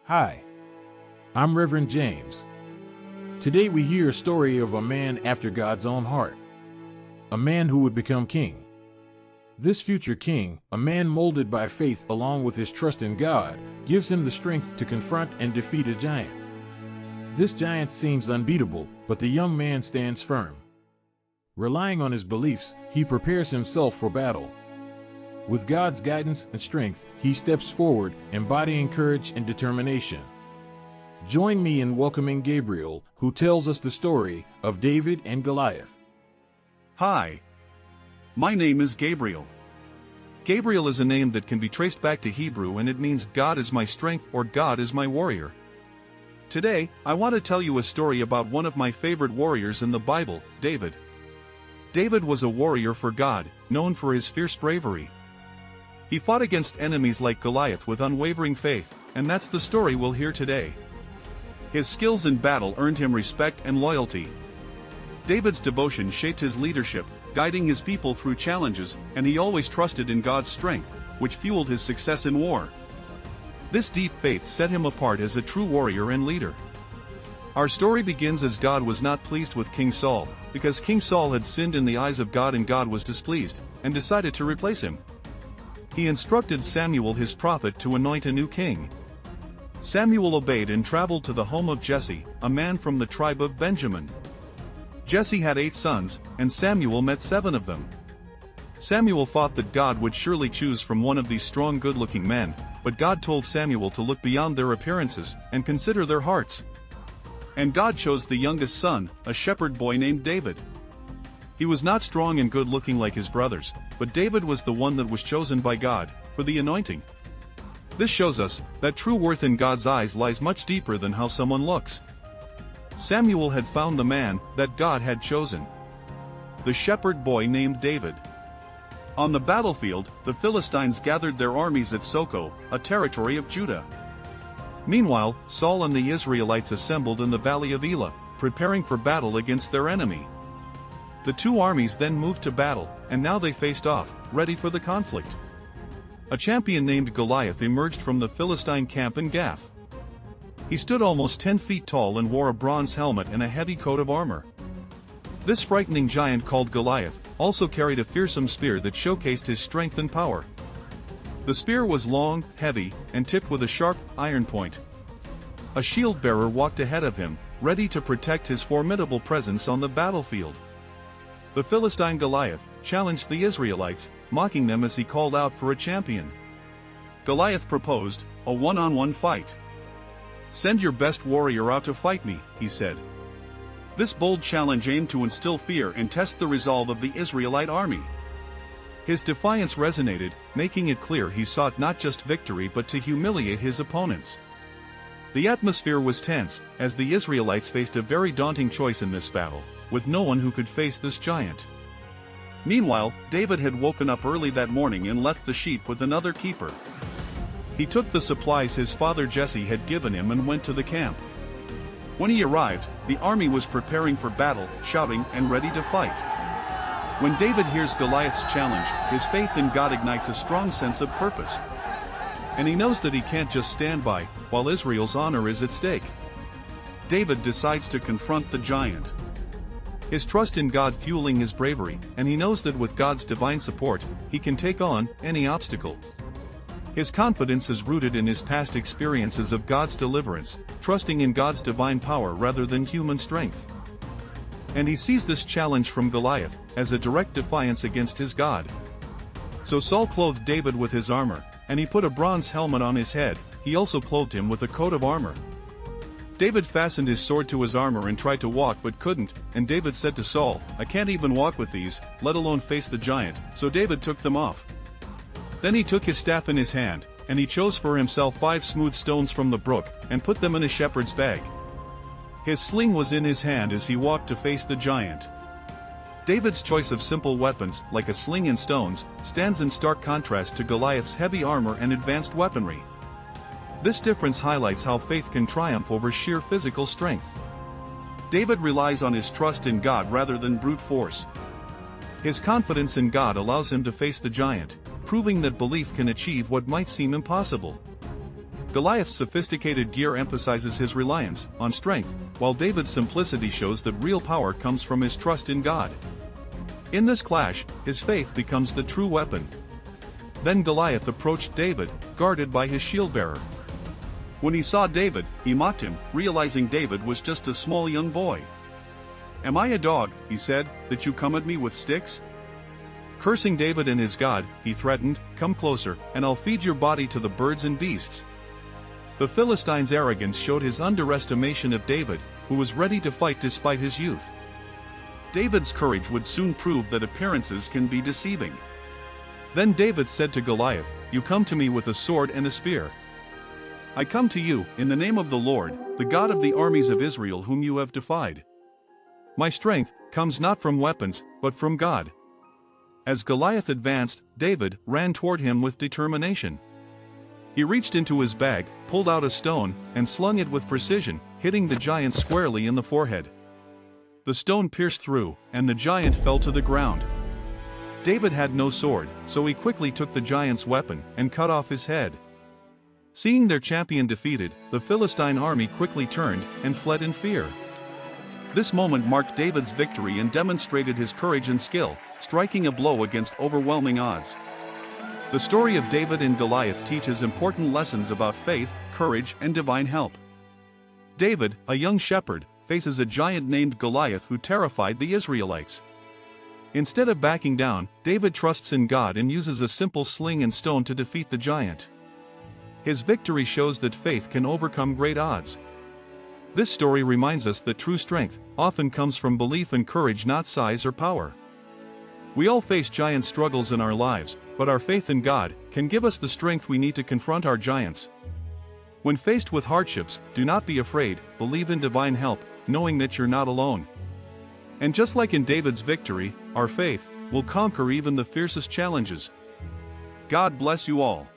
Hi, I'm Reverend James. Today we hear a story of a man after God's own heart. A man who would become king. This future king, a man molded by faith along with his trust in God, gives him the strength to confront and defeat a giant. This giant seems unbeatable, but the young man stands firm. Relying on his beliefs, he prepares himself for battle. With God's guidance and strength, he steps forward, embodying courage and determination. Join me in welcoming Gabriel, who tells us the story of David and Goliath. Hi. My name is Gabriel. Gabriel is a name that can be traced back to Hebrew, and it means God is my strength or God is my warrior. Today, I want to tell you a story about one of my favorite warriors in the Bible, David. David was a warrior for God, known for his fierce bravery. He fought against enemies like Goliath with unwavering faith, and that's the story we'll hear today. His skills in battle earned him respect and loyalty. David's devotion shaped his leadership, guiding his people through challenges, and he always trusted in God's strength, which fueled his success in war. This deep faith set him apart as a true warrior and leader. Our story begins as God was not pleased with King Saul, because King Saul had sinned in the eyes of God and God was displeased, and decided to replace him. He instructed Samuel his prophet to anoint a new king. Samuel obeyed and traveled to the home of Jesse, a man from the tribe of Benjamin. Jesse had 8 sons, and Samuel met 7 of them. Samuel thought that God would surely choose from one of these strong, good-looking men, but God told Samuel to look beyond their appearances and consider their hearts. And God chose the youngest son, a shepherd boy named David. He was not strong and good-looking like his brothers, but David was the one that was chosen by God for the anointing. This shows us that true worth in God's eyes lies much deeper than how someone looks. Samuel had found the man that God had chosen. The shepherd boy named David. On the battlefield, the Philistines gathered their armies at Soko, a territory of Judah. Meanwhile, Saul and the Israelites assembled in the valley of Elah, preparing for battle against their enemy. The two armies then moved to battle, and now they faced off, ready for the conflict. A champion named Goliath emerged from the Philistine camp in Gath. He stood almost 10 feet tall and wore a bronze helmet and a heavy coat of armor. This frightening giant called Goliath also carried a fearsome spear that showcased his strength and power. The spear was long, heavy, and tipped with a sharp, iron point. A shield bearer walked ahead of him, ready to protect his formidable presence on the battlefield. The Philistine Goliath challenged the Israelites, mocking them as he called out for a champion. Goliath proposed a one-on-one fight. "Send your best warrior out to fight me," he said. This bold challenge aimed to instill fear and test the resolve of the Israelite army. His defiance resonated, making it clear he sought not just victory but to humiliate his opponents. The atmosphere was tense, as the Israelites faced a very daunting choice in this battle, with no one who could face this giant. Meanwhile, David had woken up early that morning and left the sheep with another keeper. He took the supplies his father Jesse had given him and went to the camp. When he arrived, the army was preparing for battle, shouting and ready to fight. When David hears Goliath's challenge, his faith in God ignites a strong sense of purpose. And he knows that he can't just stand by, while Israel's honor is at stake. David decides to confront the giant. His trust in God fueling his bravery, and he knows that with God's divine support, he can take on any obstacle. His confidence is rooted in his past experiences of God's deliverance, trusting in God's divine power rather than human strength. And he sees this challenge from Goliath as a direct defiance against his God. So Saul clothed David with his armor, and he put a bronze helmet on his head. He also clothed him with a coat of armor. David fastened his sword to his armor and tried to walk but couldn't, and David said to Saul, "I can't even walk with these, let alone face the giant," so David took them off. Then he took his staff in his hand, and he chose for himself 5 smooth stones from the brook, and put them in a shepherd's bag. His sling was in his hand as he walked to face the giant. David's choice of simple weapons, like a sling and stones, stands in stark contrast to Goliath's heavy armor and advanced weaponry. This difference highlights how faith can triumph over sheer physical strength. David relies on his trust in God rather than brute force. His confidence in God allows him to face the giant, proving that belief can achieve what might seem impossible. Goliath's sophisticated gear emphasizes his reliance on strength, while David's simplicity shows that real power comes from his trust in God. In this clash, his faith becomes the true weapon. Then Goliath approached David, guarded by his shield-bearer. When he saw David, he mocked him, realizing David was just a small young boy. "Am I a dog," he said, "that you come at me with sticks?" Cursing David and his God, he threatened, "Come closer, and I'll feed your body to the birds and beasts." The Philistine's arrogance showed his underestimation of David, who was ready to fight despite his youth. David's courage would soon prove that appearances can be deceiving. Then David said to Goliath, "You come to me with a sword and a spear. I come to you, in the name of the Lord, the God of the armies of Israel whom you have defied. My strength comes not from weapons, but from God." As Goliath advanced, David ran toward him with determination. He reached into his bag, pulled out a stone, and slung it with precision, hitting the giant squarely in the forehead. The stone pierced through, and the giant fell to the ground. David had no sword, so he quickly took the giant's weapon and cut off his head. Seeing their champion defeated, the Philistine army quickly turned and fled in fear. This moment marked David's victory and demonstrated his courage and skill, striking a blow against overwhelming odds. The story of David and Goliath teaches important lessons about faith, courage, and divine help. David, a young shepherd, faces a giant named Goliath who terrified the Israelites. Instead of backing down, David trusts in God and uses a simple sling and stone to defeat the giant. His victory shows that faith can overcome great odds. This story reminds us that true strength often comes from belief and courage, not size or power. We all face giant struggles in our lives, but our faith in God can give us the strength we need to confront our giants. When faced with hardships, do not be afraid, believe in divine help, knowing that you're not alone. And just like in David's victory, our faith will conquer even the fiercest challenges. God bless you all.